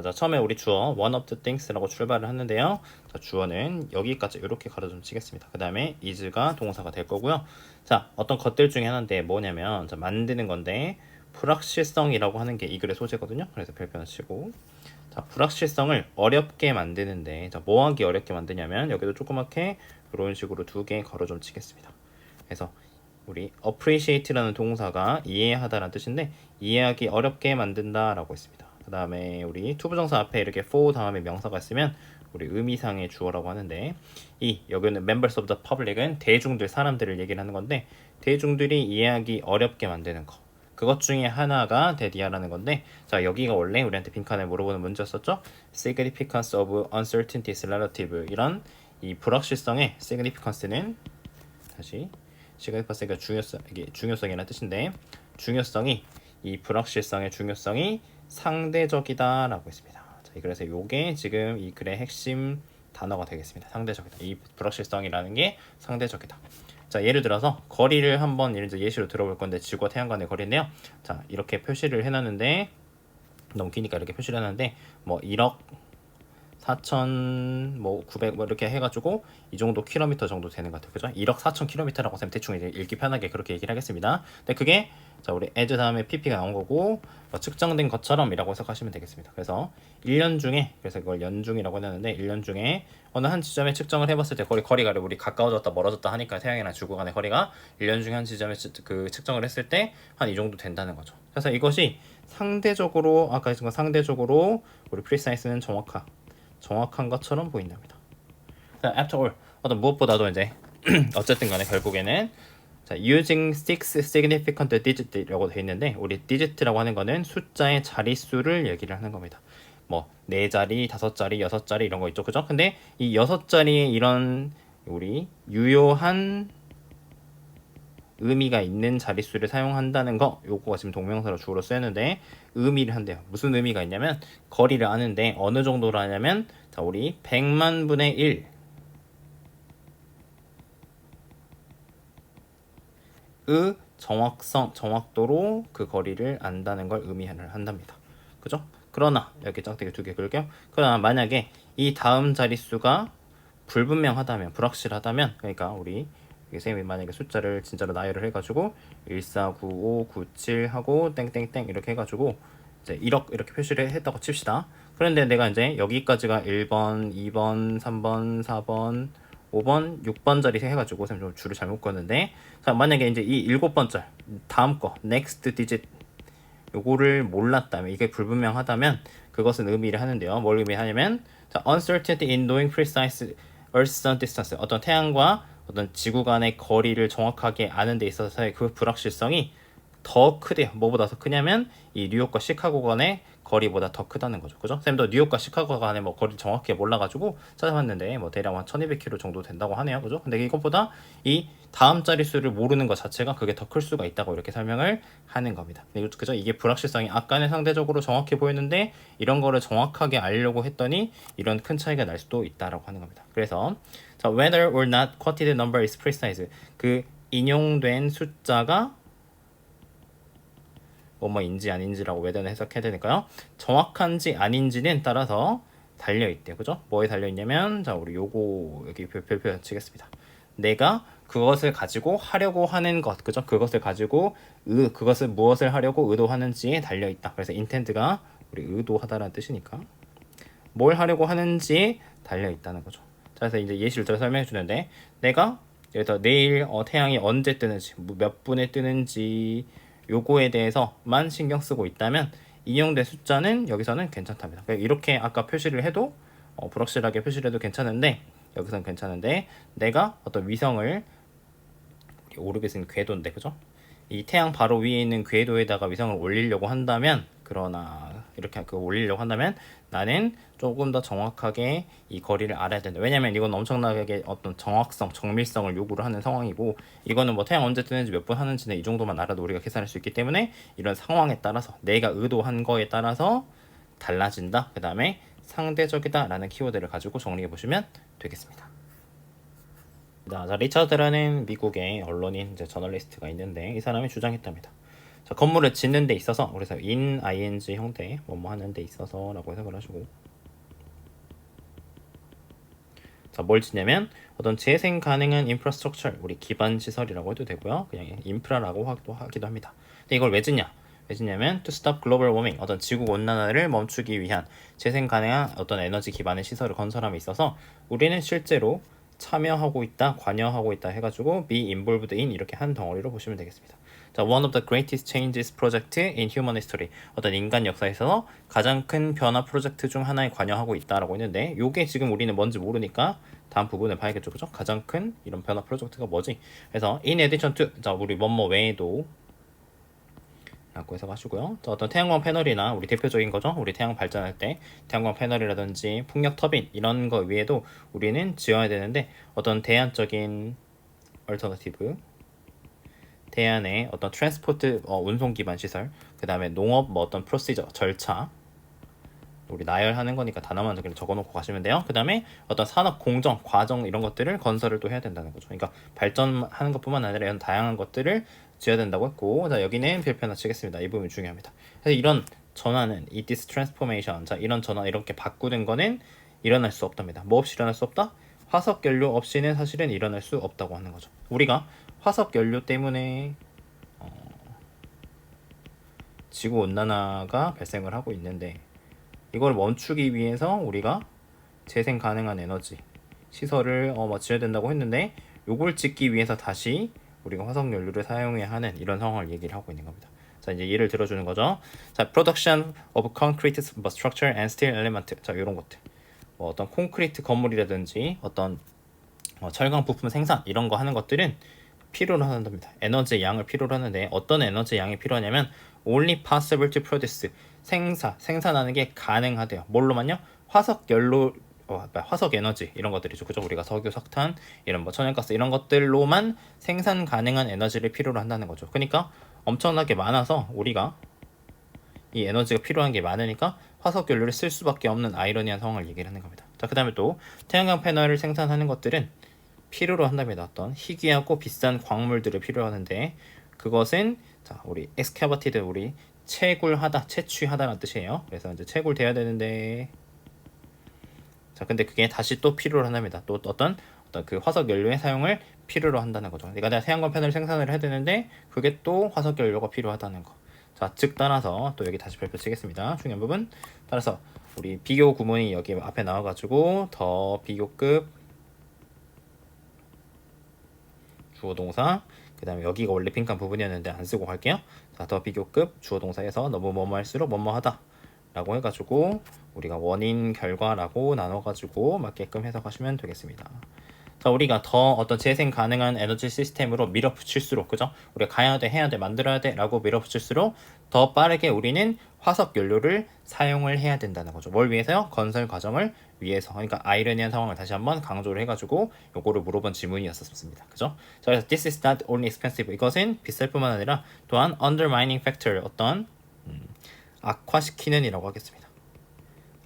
자, 처음에 우리 주어 one of the things라고 출발을 하는데요. 자, 주어는 여기까지 이렇게 가로 좀 치겠습니다. 그 다음에 is가 동사가 될 거고요. 자, 어떤 것들 중에 하나인데 뭐냐면 자, 만드는 건데 불확실성이라고 하는 게 이 글의 소재거든요. 그래서 별표는 치고 자, 불확실성을 어렵게 만드는데 자, 뭐 하기 어렵게 만드냐면 여기도 조그맣게 이런 식으로 두 개 가로 좀 치겠습니다. 그래서 우리 appreciate라는 동사가 이해하다라는 뜻인데 이해하기 어렵게 만든다라고 했습니다. 그 다음에 우리 투부정사 앞에 이렇게 for 다음에 명사가 있으면 우리 의미상의 주어라고 하는데 이 여기는 members of the public은 대중들 사람들을 얘기를 하는 건데 대중들이 이해하기 어렵게 만드는 거 그것 중에 하나가 데디아라는 건데 자 여기가 원래 우리한테 빈칸에 물어보는 문제였었죠. significance of uncertainty is relative 이런 이 불확실성의 significance는 다시 significance가 중요성이라는 뜻인데 중요성이 이 불확실성의 중요성이 상대적이다라고 했습니다. 자, 그래서 이게 지금 이 글의 핵심 단어가 되겠습니다. 상대적이다. 이 불확실성이라는 게 상대적이다. 자, 예를 들어서 거리를 한번 예시로 들어볼 건데 지구와 태양 간의 거리인데요. 자, 이렇게 표시를 해놨는데 너무 기니까 이렇게 표시를 해놨는데 뭐 1억 4천 뭐 900 뭐 이렇게 해가지고 이 정도 킬로미터 정도 되는 것 같아요. 그죠? 1억 4천 킬로미터라고 하면 대충 이제 읽기 편하게 그렇게 얘기를 하겠습니다. 근데 그게 자 우리 as 다음에 pp가 나온 거고 뭐 측정된 것처럼이라고 해석하시면 되겠습니다. 그래서 1년 중에 그래서 이걸 연중이라고 했는데 1년 중에 어느 한 지점에 측정을 해봤을 때 거리가 우리 가까워졌다 멀어졌다 하니까 태양이랑 지구 간의 거리가 1년 중에 한 지점에 그 측정을 했을 때 한 이 정도 된다는 거죠. 그래서 이것이 상대적으로 아까 했던 거 상대적으로 우리 precise는 정확한 것처럼 보인답니다. 자, after all 어떤 무엇보다도 이제 어쨌든 간에 결국에는 자, using six significant digit라고 되어 있는데 우리 digit라고 하는 거는 숫자의 자릿수를 얘기를 하는 겁니다. 뭐 4자리, 5자리, 6자리 이런 거 있죠. 그죠? 근데 이 6자리의 이런 우리 유효한 의미가 있는 자릿수를 사용한다는 거 요거가 지금 동명사로 주어로 쓰였는데 의미를 한대요. 무슨 의미가 있냐면 거리를 아는데 어느 정도로 하냐면 자 우리 100만 분의 1 의 정확도로 그 거리를 안다는 걸 의미를 한답니다. 그죠? 그러나 여기 짝대기 2개 그을게요. 그러나 만약에 이 다음 자릿수가 불분명하다면 불확실하다면 그러니까 우리 선생님이 만약에 숫자를 진짜로 나열을 해가지고 149597 하고 땡땡땡 이렇게 해가지고 이제 1억 이렇게 표시를 했다고 칩시다. 그런데 내가 이제 여기까지가 1번, 2번, 3번, 4번, 5번, 6번 자리 해가지고 선생님 좀 줄을 잘못 껐는데 자 만약에 이제 이 7번째 다음 거 next digit 요거를 몰랐다면 이게 불분명하다면 그것은 의미를 하는데요. 뭘 의미하냐면 자, uncertainty in knowing precise Earth-sun distance 어떤 태양과 어떤 지구 간의 거리를 정확하게 아는 데 있어서의 그 불확실성이 더 크대요. 뭐보다 더 크냐면 이 뉴욕과 시카고 간의 거리보다 더 크다는 거죠. 그죠? 쌤도 뉴욕과 시카고 간의 뭐 거리 정확히 몰라가지고 찾아봤는데 뭐 대략 한 1200km 정도 된다고 하네요. 그죠? 근데 이것보다 이 다음 자릿수를 모르는 것 자체가 그게 더 클 수가 있다고 이렇게 설명을 하는 겁니다. 그죠? 이게 불확실성이 아까는 상대적으로 정확해 보였는데 이런 거를 정확하게 알려고 했더니 이런 큰 차이가 날 수도 있다라고 하는 겁니다. 그래서 자, whether or not quoted number is precise 그 인용된 숫자가 뭐뭐인지 아닌지라고 whether는 해석해야 되니까요. 정확한지 아닌지는 따라서 달려있대요. 그죠? 뭐에 달려있냐면 자 우리 요거 여기 별표 치겠습니다. 내가 그것을 가지고 하려고 하는 것 그죠? 그것을 가지고 그것을 무엇을 하려고 의도하는지에 달려있다. 그래서 intent가 우리 의도하다라는 뜻이니까 뭘 하려고 하는지에 달려있다는 거죠. 자, 그래서 이제 예시를 들어 설명해 주는데 내가 여기서 내일 태양이 언제 뜨는지 몇 분에 뜨는지 요거에 대해서만 신경 쓰고 있다면 인용된 숫자는 여기서는 괜찮답니다. 그러니까 이렇게 아까 표시를 해도 불확실하게 표시를 해도 괜찮은데 여기서는 괜찮은데 내가 어떤 위성을 오르빗은 궤도인데 그죠? 이 태양 바로 위에 있는 궤도에다가 위성을 올리려고 한다면 그러나 이렇게 올리려고 한다면 나는 조금 더 정확하게 이 거리를 알아야 된다. 왜냐면 이건 엄청나게 어떤 정확성, 정밀성을 요구를 하는 상황이고 이거는 뭐 태양 언제 뜨는지 몇 분 하는지는 이 정도만 알아도 우리가 계산할 수 있기 때문에 이런 상황에 따라서 내가 의도한 거에 따라서 달라진다. 그 다음에 상대적이다 라는 키워드를 가지고 정리해 보시면 되겠습니다. 자, 리처드라는 미국의 언론인 저널리스트가 있는데 이 사람이 주장했답니다. 자, 건물을 짓는 데 있어서 그래서 in ing 형태 뭐뭐 하는 데 있어서라고 해석을 하시고, 자, 뭘 짓냐면 어떤 재생 가능한 인프라스트럭처, 우리 기반 시설이라고 해도 되고요. 그냥 인프라라고 하기도 합니다. 근데 이걸 왜 짓냐? 왜 짓냐면 to stop global warming, 어떤 지구 온난화를 멈추기 위한 재생 가능한 어떤 에너지 기반의 시설을 건설함에 있어서 우리는 실제로 참여하고 있다, 관여하고 있다 해가지고 be involved in 이렇게 한 덩어리로 보시면 되겠습니다. 자, one of the greatest changes project in human history, 어떤 인간 역사에서 가장 큰 변화 프로젝트 중 하나에 관여하고 있다라고 했는데, 요게 지금 우리는 뭔지 모르니까 다음 부분을 봐야겠죠, 그죠? 가장 큰 이런 변화 프로젝트가 뭐지? 그래서 in addition to, 자, 우리 뭐뭐 외에도 라고 해석하시고요. 또 어떤 태양광 패널이나 우리 대표적인 거죠. 우리 태양 발전할 때 태양광 패널이라든지 풍력 터빈 이런 거 위에도 우리는 지어야 되는데, 어떤 대안적인 얼터너티브, 대안의 어떤 트랜스포트 운송 기반 시설, 그 다음에 농업 뭐 어떤 프로시저 절차, 우리 나열하는 거니까 단어만 그냥 적어놓고 가시면 돼요. 그 다음에 어떤 산업 공정 과정 이런 것들을 건설을 또 해야 된다는 거죠. 그러니까 발전하는 것뿐만 아니라 이런 다양한 것들을 지어야 된다고 했고, 자, 여기는 별표 하나 치겠습니다. 이 부분이 중요합니다. 그래서 이런 전환은 이 this transformation, 자, 이런 전환 이렇게 바꾸는 거는 일어날 수 없답니다. 뭐 없이 일어날 수 없다? 화석 연료 없이는 사실은 일어날 수 없다고 하는 거죠. 우리가 화석 연료 때문에 지구 온난화가 발생을 하고 있는데, 이걸 멈추기 위해서 우리가 재생 가능한 에너지 시설을 지어야 된다고 했는데, 요걸 짓기 위해서 다시 우리가 화석 연료를 사용해야 하는 이런 상황을 얘기를 하고 있는 겁니다. 자, 이제 예를 들어주는 거죠. 자, production of concrete structure and steel element. 자, 이런 것들. 뭐 어떤 콘크리트 건물이라든지 어떤 철강 부품 생산 이런 거 하는 것들은 필요로 한답니다. 에너지의 양을 필요로 하는데, 어떤 에너지의 양이 필요하냐면 only possible to produce, 생산하는 게 가능하대요. 뭘로만요? 화석 연료, 화석 에너지 이런 것들이죠. 그죠? 우리가 석유, 석탄 이런 뭐 천연가스 이런 것들로만 생산 가능한 에너지를 필요로 한다는 거죠. 그러니까 엄청나게 많아서 우리가 이 에너지가 필요한 게 많으니까 화석 연료를 쓸 수밖에 없는 아이러니한 상황을 얘기를 하는 겁니다. 자, 그다음에 또 태양광 패널을 생산하는 것들은 필요로 한답니다. 어떤 희귀하고 비싼 광물들을 필요로 하는데, 그것은 자, 우리 excavated, 우리 채굴하다, 채취하다라는 뜻이에요. 그래서 이제 채굴돼야 되는데, 자, 근데 그게 다시 또 필요로 한답니다. 또 어떤 그 화석 연료의 사용을 필요로 한다는 거죠. 그러니까 내가 태양광 패널 생산을 해야 되는데 그게 또 화석 연료가 필요하다는 거. 자, 즉 따라서 또 여기 다시 별표 치겠습니다. 중요한 부분. 따라서 우리 비교 구문이 여기 앞에 나와가지고 더 비교급 주어 동사, 그 다음에 여기가 원래 빈칸 부분이었는데 안 쓰고 갈게요. 자, 더 비교급 주어 동사에서 너무 뭐뭐 할수록 뭐뭐 하다 라고 해가지고 우리가 원인 결과라고 나눠가지고 맞게끔 해석하시면 되겠습니다. 자, 우리가 더 어떤 재생 가능한 에너지 시스템으로 밀어붙일수록, 그죠? 우리가 가야 돼, 해야 돼, 만들어야 돼 라고 밀어붙일수록 더 빠르게 우리는 화석 연료를 사용을 해야 된다는 거죠. 뭘 위해서요? 건설 과정을 위해서. 그러니까 아이러니한 상황을 다시 한번 강조를 해가지고 요거를 물어본 질문이었었습니다. 그죠? 자, 그래서 this is not only expensive, 이것은 비쌀 뿐만 아니라 또한 undermining factor, 어떤 악화시키는 이라고 하겠습니다.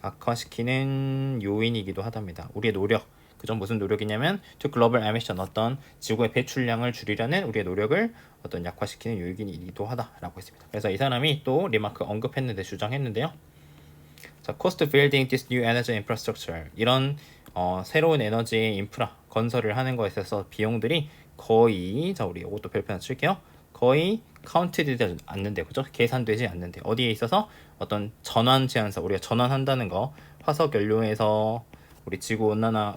악화시키는 요인이기도 하답니다. 우리의 노력, 그죠? 무슨 노력이냐면 to global emission, 어떤 지구의 배출량을 줄이려는 우리의 노력을 어떤 약화시키는 요인이기도 하다라고 했습니다. 그래서 이 사람이 또 리마크 언급했는데, 주장했는데요. 자, cost building this new energy infrastructure, 이런 새로운 에너지의 인프라 건설을 하는 것에 있어서 비용들이 거의, 자, 우리 이것도 별표 하나 칠게요. 거의 카운트되지 않는데, 그죠? 계산되지 않는데, 어디에 있어서 어떤 전환 제한서, 우리가 전환한다는 거, 화석 연료에서 우리 지구 온난화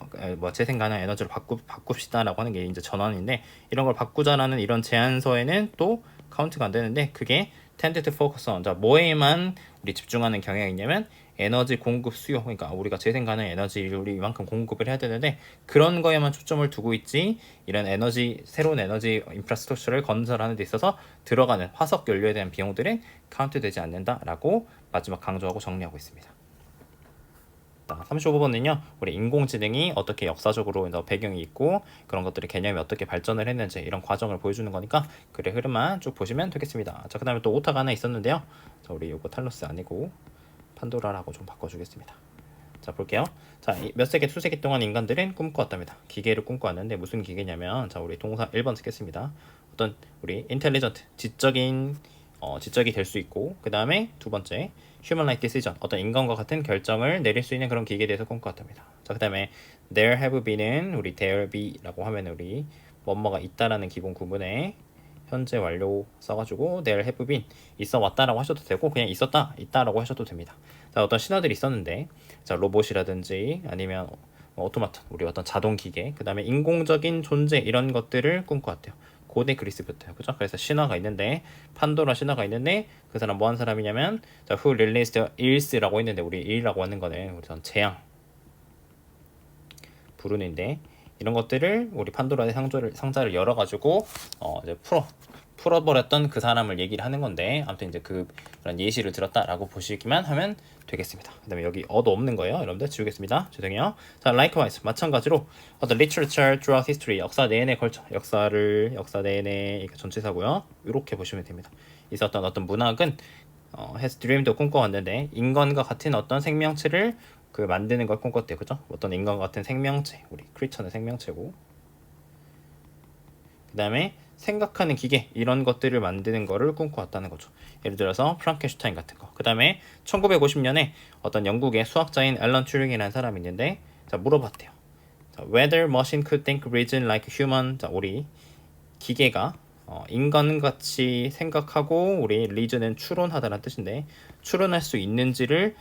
재생 가능 에너지로 바꿉시다라고 하는 게 이제 전환인데, 이런 걸 바꾸자라는 이런 제안서에는 또 카운트가 안 되는데, 그게 tend to focus on, 자, 뭐에만 우리 집중하는 경향이 있냐면 에너지 공급 수요, 그러니까 우리가 재생 가능 에너지를 우리 이만큼 공급을 해야 되는데 그런 거에만 초점을 두고 있지, 이런 에너지, 새로운 에너지 인프라스트럭처를 건설하는 데 있어서 들어가는 화석 연료에 대한 비용들은 카운트되지 않는다라고 마지막 강조하고 정리하고 있습니다. 35번은요, 우리 인공지능이 어떻게 역사적으로 배경이 있고 그런 것들의 개념이 어떻게 발전을 했는지 이런 과정을 보여주는 거니까 글의 흐름만 쭉 보시면 되겠습니다. 자, 그 다음에 또 오타가 하나 있었는데요. 자, 우리 요거 탈로스 아니고 판도라라고 좀 바꿔주겠습니다. 자, 볼게요. 자, 몇 세기, 수세기 동안 인간들은 꿈꿔왔답니다. 기계를 꿈꿔왔는데 무슨 기계냐면, 자, 우리 동사 1번 쓰겠습니다. 어떤 우리 인텔리전트, 지적인 지적이 될 수 있고, 그 다음에 두 번째 human-like decision, 어떤 인간과 같은 결정을 내릴 수 있는 그런 기계에 대해서 꿈꿔왔답니다. 자, 그 다음에 there have be는 우리 there be라고 하면 우리 뭐뭐가 있다라는 기본 구문에 현재 완료 써가지고 there have been 있어 왔다라고 하셔도 되고 그냥 있었다 있다라고 하셔도 됩니다. 자, 어떤 신화들이 있었는데, 자, 로봇이라든지 아니면 오토마ton, 우리 어떤 자동 기계, 그 다음에 인공적인 존재 이런 것들을 꿈꿔왔대요. 고대 그리스부터요, 그죠? 그래서 신화가 있는데 판도라 신화가 있는데 그 사람 뭐 한 사람이냐면, 자, who released the eels라고 했는데 우리 eel라고 하는 거는 우리 전 재앙 부르는데, 이런 것들을 우리 판도라의 상자를 열어가지고 이제 풀어버렸던 그 사람을 얘기를 하는 건데, 아무튼 이제 그런 예시를 들었다라고 보시기만 하면 되겠습니다. 그 다음에 여기 어도 없는 거예요. 여러분들 지우겠습니다. 죄송해요. 자, likewise 마찬가지로 어떤 literature throughout history, 역사 내내 걸쳐, 역사 내내 이게 전치사고요. 이렇게 보시면 됩니다. 있었던 어떤 문학은 has dreamed 꿈꿔왔는데, 인간과 같은 어떤 생명체를 만드는 걸 꿈꿨대요. 그죠? 어떤 인간과 같은 생명체, 우리 크리처는 생명체고, 그 다음에 생각하는 기계 이런 것들을 만드는 거를 꿈꿔왔다는 거죠. 예를 들어서 프랑켄슈타인 같은 거. 그 다음에 1950년에 어떤 영국의 수학자인 앨런 튜링이라는 사람이 있는데, 자, 물어봤대요. 자, whether machine could think reason like human. 자, 우리 기계가 인간같이 생각하고, 우리 reason은 추론하다라는 뜻인데 추론할 수 있는지를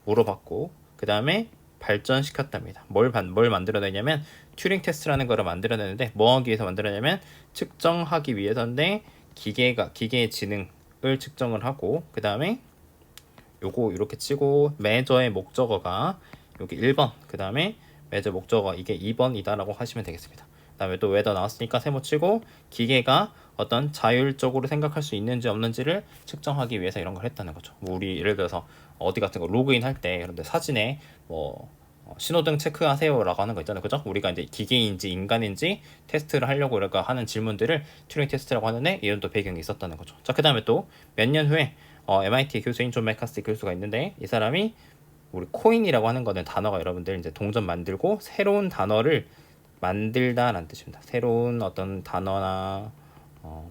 물어봤고, 그 다음에 발전시켰답니다. 뭘 만들어내냐면 튜링 테스트라는 거를 만들어내는데, 뭐 하기 위해서 만들어내냐면 측정하기 위해서인데, 기계의 지능을 측정을 하고, 그 다음에 요거 이렇게 치고 메저의 목적어가 여기 1번, 그 다음에 메저 목적어 이게 2번이다라고 하시면 되겠습니다. 그 다음에 또 웨더 나왔으니까 세모 치고, 기계가 어떤 자율적으로 생각할 수 있는지 없는지를 측정하기 위해서 이런 걸 했다는 거죠. 뭐 우리 예를 들어서 어디 같은 거 로그인 할 때 여러분들 사진에 뭐 신호등 체크하세요라고 하는 거 있잖아요, 그죠? 우리가 이제 기계인지 인간인지 테스트를 하려고 이렇게 하는 질문들을 튜링 테스트라고 하는데, 이런 또 배경이 있었다는 거죠. 자, 그 다음에 또 몇 년 후에 MIT 교수인 존 맥카스티 교수가 있는데, 이 사람이 우리 코인이라고 하는 거는 단어가 여러분들 이제 동전 만들고 새로운 단어를 만들다라는 뜻입니다. 새로운 어떤 단어나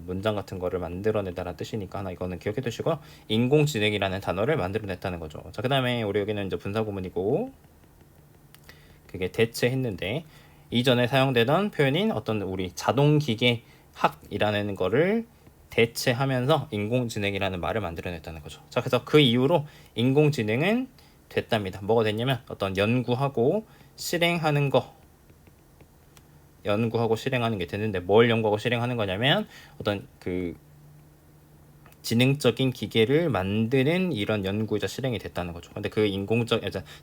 문장 같은 거를 만들어내다라는 뜻이니까 하나 이거는 기억해 두시고, 인공지능이라는 단어를 만들어냈다는 거죠. 자, 그 다음에 우리 여기는 이제 분사구문이고, 그게 대체했는데, 이전에 사용되던 표현인 어떤 우리 자동기계 학이라는 거를 대체하면서 인공지능이라는 말을 만들어냈다는 거죠. 자, 그래서 그 이후로 인공지능은 됐답니다. 뭐가 됐냐면 어떤 연구하고 실행하는 게 됐는데, 뭘 연구하고 실행하는 거냐면 어떤 지능적인 기계를 만드는 이런 연구이자 실행이 됐다는 거죠. 근데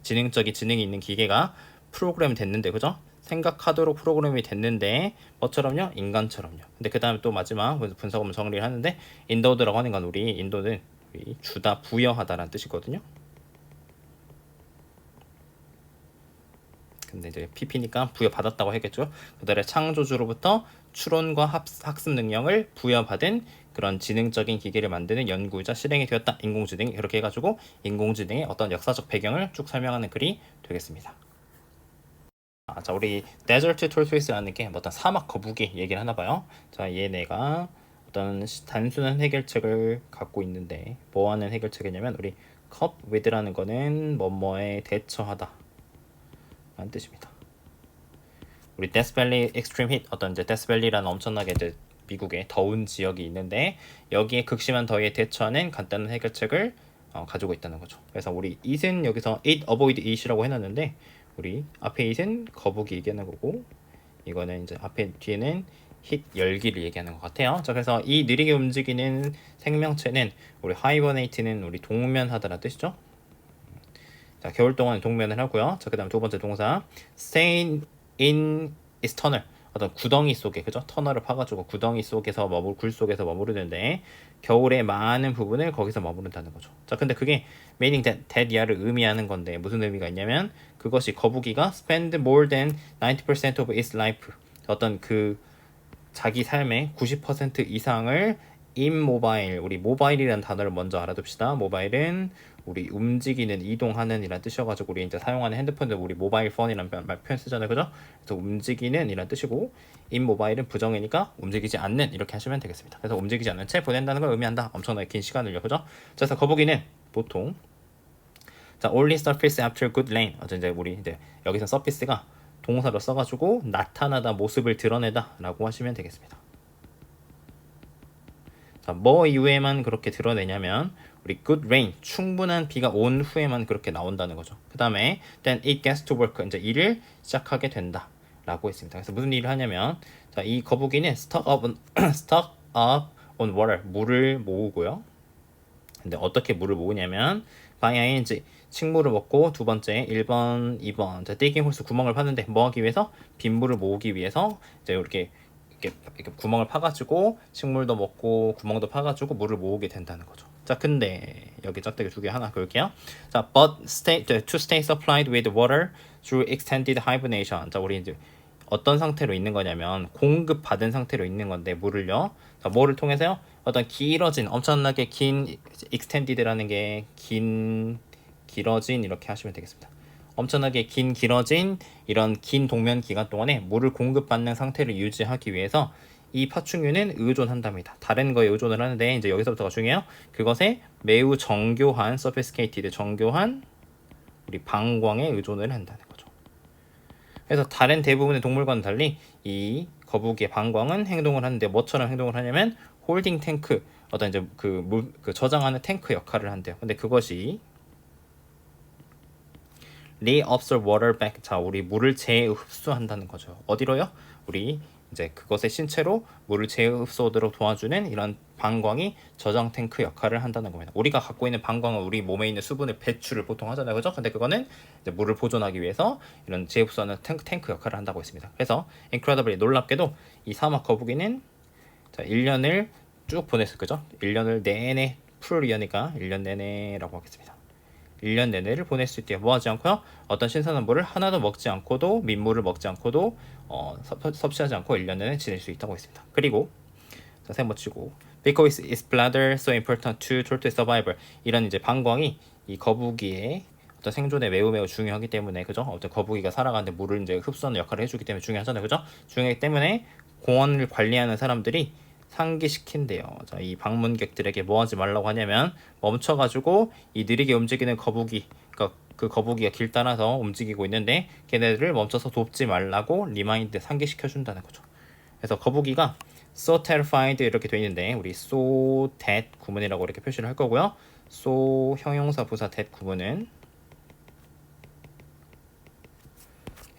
지능이 있는 기계가 프로그램 됐는데, 그죠? 생각하도록 프로그램이 됐는데, 뭐처럼요? 인간처럼요. 근데 그 다음에 또 마지막 분사구문 정리를 하는데, 인도드라고 하는 건 인도는 주다, 부여하다라는 뜻이거든요. 근데 이제 PP니까 부여받았다고 했겠죠. 그들의 창조주로부터 추론과 학습 능력을 부여받은 그런 지능적인 기계를 만드는 연구이자 실행이 되었다. 인공지능이. 이렇게 해가지고 인공지능의 어떤 역사적 배경을 쭉 설명하는 글이 되겠습니다. 자, 우리 데저트 톨토이스라는 게 어떤 사막 거북이 얘기를 하나 봐요. 자, 얘네가 어떤 단순한 해결책을 갖고 있는데, 뭐 하는 해결책이냐면 우리 cope with라는 거는 뭐뭐에 대처하다 라는 뜻입니다. 우리 데스밸리 익스트림 히트, 어떤 이제 데스밸리라는 엄청나게 이제 미국의 더운 지역이 있는데, 여기에 극심한 더위에 대처하는 간단한 해결책을 가지고 있다는 거죠. 그래서 우리 it은 여기서 it avoid it이라고 해놨는데, 우리 앞에 it은 거북이 얘기하는 거고, 이거는 이제 뒤에는 힛 열기를 얘기하는 것 같아요. 자, 그래서 이 느리게 움직이는 생명체는 우리 hibernate는 우리 동면하다라는 뜻이죠. 자, 겨울 동안 동면을 하고요. 자, 그다음 두 번째 동사 stay in its tunnel, 어떤 구덩이 속에, 그죠? 터널을 파가지고 구덩이 속에서 굴 속에서 머무르는데, 겨울의 많은 부분을 거기서 머무른다는 거죠. 자, 근데 그게 meaning that year를 의미하는 건데, 무슨 의미가 있냐면 그것이 거북이가 spend more than 90% of its life, 어떤 자기 삶의 90% 이상을 in mobile, 우리 모바일이라는 단어를 먼저 알아둡시다. 모바일은 우리 움직이는 이동하는 이란 뜻이어가지고 우리 이제 사용하는 핸드폰도 우리 모바일 폰이란 표현 쓰잖아요, 그죠? 그래서 움직이는 이란 뜻이고 in 모바일은 부정이니까 움직이지 않는 이렇게 하시면 되겠습니다. 그래서 움직이지 않는 채 보낸다는 걸 의미한다. 엄청나게 긴 시간을요, 그죠? 그래서 거북이는 보통 자 only surface after good rain. 이제 우리 이제 여기서 surface가 동사로 써가지고 나타나다, 모습을 드러내다라고 하시면 되겠습니다. 자, 뭐 이후에만 그렇게 드러내냐면 우리 good rain, 충분한 비가 온 후에만 그렇게 나온다는 거죠. 그 다음에 then it gets to work, 이제 일을 시작하게 된다 라고 했습니다. 그래서 무슨 일을 하냐면 자, 이 거북이는 stuck up on water, 물을 모으고요. 근데 어떻게 물을 모으냐면 by ing, 식물을 먹고 두 번째 1번, 2번 digging 홀스, 구멍을 파는데 뭐 하기 위해서? 빗물을 모으기 위해서 이제 이렇게 구멍을 파가지고 식물도 먹고 구멍도 파가지고 물을 모으게 된다는 거죠. 자, 근데 여기 짝대기 두 개 하나 그을게요. 자, but to stay supplied with water through extended hibernation. 자, 우리 이제 어떤 상태로 있는 거냐면 공급 받은 상태로 있는 건데 물을요. 자, 뭐를 통해서요? 어떤 길어진, 엄청나게 긴 extended라는 게 길어진 이렇게 하시면 되겠습니다. 엄청나게 길어진 이런 긴 동면 기간 동안에 물을 공급받는 상태를 유지하기 위해서 이 파충류는 의존한답니다. 다른 거에 의존을 하는데 이제 여기서부터가 중요해요. 그것에 매우 정교한 sophisticated, 정교한 우리 방광에 의존을 한다는 거죠. 그래서 다른 대부분의 동물과는 달리 이 거북이의 방광은 행동을 하는데 뭐처럼 행동을 하냐면 홀딩 탱크, 어떤 이제 그 저장하는 탱크 역할을 한대요. 근데 그것이 reabsorb water back. 자, 우리 물을 재흡수한다는 거죠. 어디로요? 우리 이제 그것의 신체로 물을 재흡수하도록 도와주는 이런 방광이 저장 탱크 역할을 한다는 겁니다. 우리가 갖고 있는 방광은 우리 몸에 있는 수분의 배출을 보통 하잖아요, 그죠? 근데 그거는 이제 물을 보존하기 위해서 이런 재흡수하는 탱크 역할을 한다고 했습니다. 그래서 incredibly, 놀랍게도 이 사막 거북이는 자, 1년을 쭉 보냈을 거죠. 1년을 내내, 풀이어니까 1년 내내라고 하겠습니다. 1년 내내를 보낼 수 있대요. 뭐 하지 않고요? 어떤 신선한 물을 하나도 먹지 않고도, 민물을 먹지 않고도 섭취하지 않고 1년 내내 지낼 수 있다고 했습니다. 그리고 자, 세모 치고 because its bladder so important to tortoise survival. 이런 이제 방광이 이 거북이의 어떤 생존에 매우 중요하기 때문에, 그죠? 어떤 거북이가 살아가는데 물을 이제 흡수하는 역할을 해주기 때문에 중요하잖아요, 그죠? 중요하기 때문에 공원을 관리하는 사람들이 상기시킨대요. 자, 이 방문객들에게 뭐 하지 말라고 하냐면 멈춰가지고 이 느리게 움직이는 거북이, 그러니까 그 거북이가 길 따라서 움직이고 있는데 걔네들을 멈춰서 돕지 말라고 리마인드, 상기시켜준다는 거죠. 그래서 거북이가 so terrified 이렇게 돼 있는데 우리 so that 구문이라고 이렇게 표시를 할 거고요. so 형용사 부사 that 구문은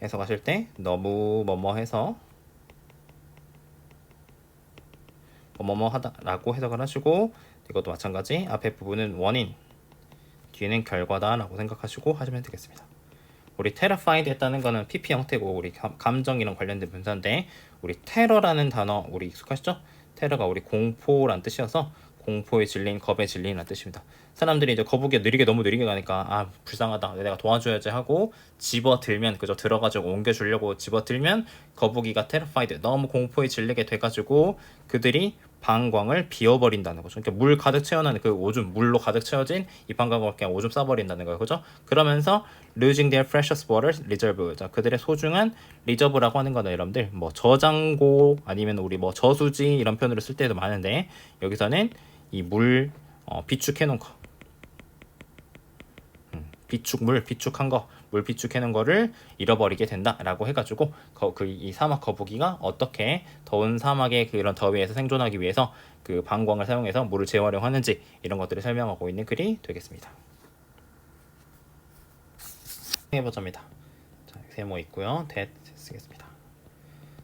해석하실 때 너무 뭐뭐해서 뭐뭐하다라고 해석을 하시고, 이것도 마찬가지 앞에 부분은 원인, 뒤에는 결과다라고 생각하시고 하시면 되겠습니다. 우리 terrified 했다는 거는 PP 형태고 우리 감정이랑 관련된 분사인데, 우리 테러라는 단어 우리 익숙하시죠? 테러가 우리 공포란 뜻이어서 공포에 질린, 겁에 질린이라는 뜻입니다. 사람들이 이제 거북이가 너무 느리게 가니까 아 불쌍하다, 내가 도와줘야지 하고 집어들면, 그죠? 들어가지고 옮겨주려고 집어들면 거북이가 terrified, 너무 공포에 질리게 돼가지고 그들이 방광을 비워버린다는 거죠. 그러니까 물 가득 채워놓은 그 오줌, 물로 가득 채워진 이 방광을 그냥 오줌 싸버린다는 거예요, 그죠? 그러면서 losing their precious water reserve, 자, 그들의 소중한 리저브라고 하는 거는 여러분들 뭐 저장고 아니면 우리 뭐 저수지 이런 표현으로 쓸 때도 많은데, 여기서는 이 물 비축해놓은 거, 비축한 거, 물 비축해놓은 거를 잃어버리게 된다라고 해가지고 이 사막 거북이가 어떻게 더운 사막의 그런 더위에서 생존하기 위해서 그 방광을 사용해서 물을 재활용하는지 이런 것들을 설명하고 있는 글이 되겠습니다. 해보자입니다. 자, 세모 있고요. that 쓰겠습니다.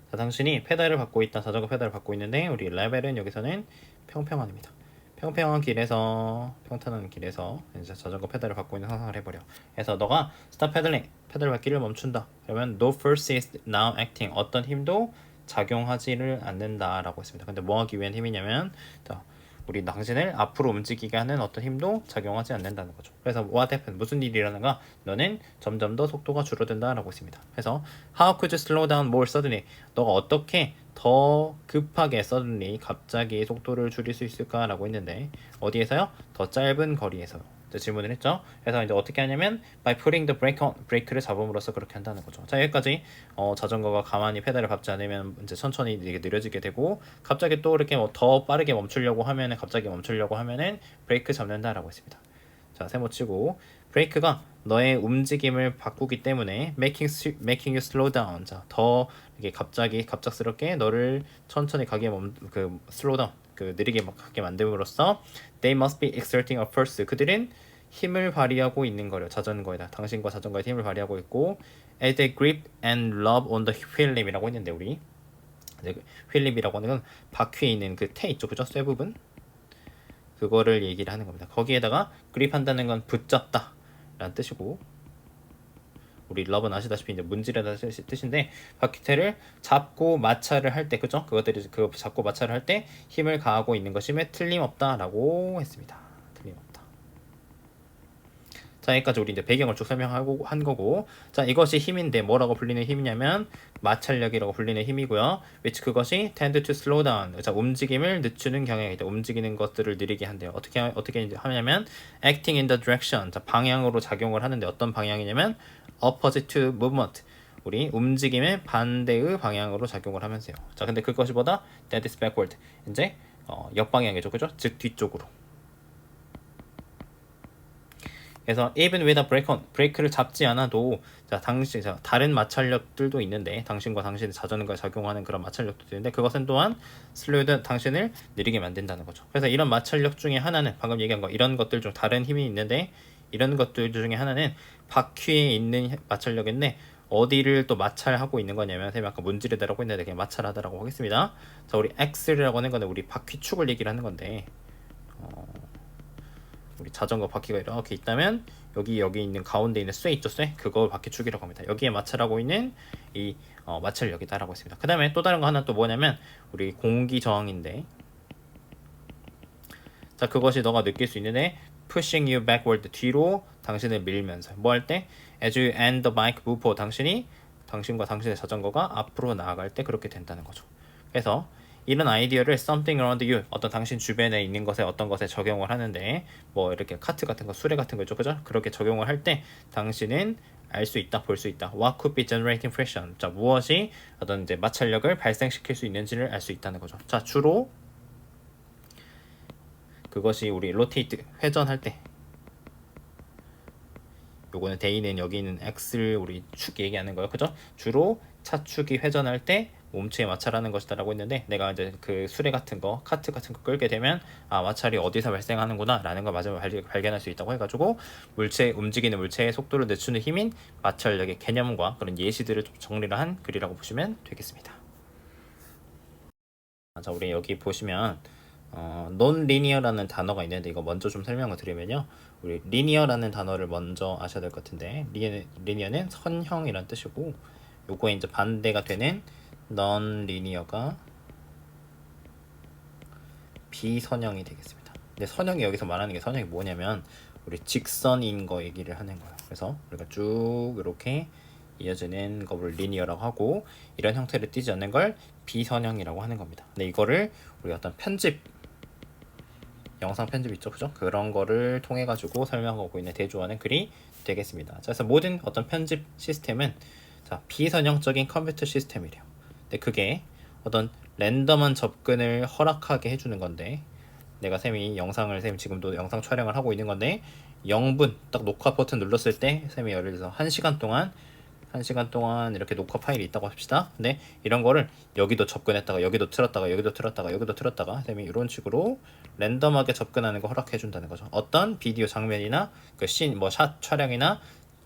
자, 당신이 페달을 밟고 있다. 자전거 페달을 밟고 있는데 우리 레벨은 여기서는 평평한입니다. 평평한 길에서, 평탄한 길에서 이제 자전거 페달을 밟고 있는 상상을 해버려. 그래서 너가 stop pedaling, 페달 밟기를 멈춘다. 그러면 no force is now acting, 어떤 힘도 작용하지를 않는다라고 했습니다. 근데 뭐 하기 위한 힘이냐면, 자, 우리 당신을 앞으로 움직이게 하는 어떤 힘도 작용하지 않는다는 거죠. 그래서 what happened, 무슨 일이 일어나가, 너는 점점 더 속도가 줄어든다라고 했습니다. 그래서 how could you slow down more suddenly, 너가 어떻게 더 급하게 suddenly 갑자기 속도를 줄일 수 있을까라고 했는데 어디에서요? 더 짧은 거리에서. 질문을 했죠. 그래서 이제 어떻게 하냐면 by putting the brake on, 브레이크를 잡음으로써 그렇게 한다는 거죠. 자, 여기까지 자전거가 가만히 페달을 밟지 않으면 이제 천천히 이게 느려지게 되고, 갑자기 또 이렇게 뭐 더 빠르게 멈추려고 하면은, 갑자기 멈추려고 하면은 브레이크 잡는다라고 했습니다. 자, 세모 치고, 브레이크가 너의 움직임을 바꾸기 때문에 making you slow down. 자, 더 이게 갑작스럽게 너를 천천히 가게 slow down, 느리게 가게 만듦으로써 they must be exerting a force. 그들은 힘을 발휘하고 있는 거래요. 자전거에다, 당신과 자전거에 힘을 발휘하고 있고, as they grip and rub on the wheel립이라고 했는데, 우리 wheel립이라고 하는 건 바퀴에 있는 그 테 있죠, 그죠? 쇠 부분, 그거를 얘기를 하는 겁니다. 거기에다가 그립한다는 건 붙잡다 라는 뜻이고, 우리 러브는 아시다시피 이제 문지르다 뜻인데, 바퀴테를 잡고 마찰을 할 때, 그죠? 그것들이 그 잡고 마찰을 할 때 힘을 가하고 있는 것임에 틀림없다라고 했습니다. 틀림없다. 자, 여기까지 우리 이제 배경을 쭉 설명하고 한 거고, 자, 이것이 힘인데 뭐라고 불리는 힘이냐면 마찰력이라고 불리는 힘이고요. which 그것이 tend to slow down. 자, 움직임을 늦추는 경향이다. 움직이는 것들을 느리게 한대요. 어떻게 이제 하냐면 acting in the direction. 자, 방향으로 작용을 하는데, 어떤 방향이냐면 opposite to movement. 우리 움직임의 반대의 방향으로 작용을 하면서요. 자, 근데 그것이 보다 that is backward. 이제 역방향이죠, 그죠? 즉 뒤쪽으로. 그래서 even with a brake on, 브레이크를 잡지 않아도, 자, 다른 마찰력들도 있는데, 당신과 당신의 자전거에 작용하는 그런 마찰력도 있는데, 그것은 또한 슬로우드 당신을 느리게 만든다는 거죠. 그래서 이런 마찰력 중에 하나는, 방금 얘기한 거, 이런 것들 중 다른 힘이 있는데, 이런 것들 중에 하나는 바퀴에 있는 마찰력인데, 어디를 또 마찰하고 있는 거냐면, 선생님 아까 문지르다라고 했는데 그냥 마찰하다라고 하겠습니다. 자, 우리 엑셀이라고 하는 거는 우리 바퀴축을 얘기를 하는 건데, 우리 자전거 바퀴가 이렇게 있다면 여기 있는 가운데 있는 쇠 있죠, 쇠? 그걸 바퀴축이라고 합니다. 여기에 마찰하고 있는 이 마찰력이다라고 했습니다. 그 다음에 또 다른 거 하나 또 뭐냐면 우리 공기 저항인데, 자, 그것이 너가 느낄 수 있는데 pushing you backward, 뒤로 당신을 밀면서 뭐 할 때, as you and the bike move forward, 당신과 당신의 자전거가 앞으로 나아갈 때 그렇게 된다는 거죠. 그래서 이런 아이디어를 something around you, 어떤 당신 주변에 있는 것에, 어떤 것에 적용을 하는데, 뭐 이렇게 카트 같은 거, 수레 같은 거 있죠, 그죠? 그렇게 적용을 할 때 당신은 알 수 있다, 볼 수 있다. What could be generating friction? 자, 무엇이 어떤 이제 마찰력을 발생시킬 수 있는지를 알 수 있다는 거죠. 자, 주로 그것이 우리 rotate, 회전할 때, 요거는 데이는 여기 있는 X를 우리 축 얘기하는 거예요, 그죠? 주로 차축이 회전할 때 몸체에 마찰하는 것이다라고 했는데, 내가 이제 그 수레 같은 거, 카트 같은 거 끌게 되면 마찰이 어디서 발생하는구나 라는 걸 마지막에 발견할 수 있다고 해가지고, 움직이는 물체의 속도를 늦추는 힘인 마찰력의 개념과 그런 예시들을 좀 정리를 한 글이라고 보시면 되겠습니다. 자, 우리 여기 보시면 non-linear라는 단어가 있는데, 이거 먼저 좀 설명을 드리면요, 우리 linear라는 단어를 먼저 아셔야 될 것 같은데, linear는 선형이란 뜻이고, 요거에 이제 반대가 되는 non-linear가 비선형이 되겠습니다. 근데 선형이 여기서 말하는 게, 선형이 뭐냐면 우리 직선인 거 얘기를 하는 거예요. 그래서 우리가 쭉 이렇게 이어지는 거를 리니어라고 하고, 이런 형태를 띠지 않는 걸 비선형이라고 하는 겁니다. 근데 이거를 우리 어떤 영상 편집 있죠, 그죠? 그런 거를 통해 가지고 설명하고 있는 대조하는 글이 되겠습니다. 자, 그래서 모든 어떤 편집 시스템은, 자, 비선형적인 컴퓨터 시스템이래요. 근데 그게 어떤 랜덤한 접근을 허락하게 해주는 건데, 내가 쌤이 지금도 영상 촬영을 하고 있는 건데, 0분 딱 녹화 버튼 눌렀을 때 쌤이 예를 들어서 1시간 동안 이렇게 녹화 파일이 있다고 합시다. 근데 이런 거를 여기도 접근했다가 여기도 틀었다가 쌤이 이런 식으로 랜덤하게 접근하는 거 허락해 준다는 거죠. 어떤 비디오 장면이나 그 씬, 뭐 샷 촬영이나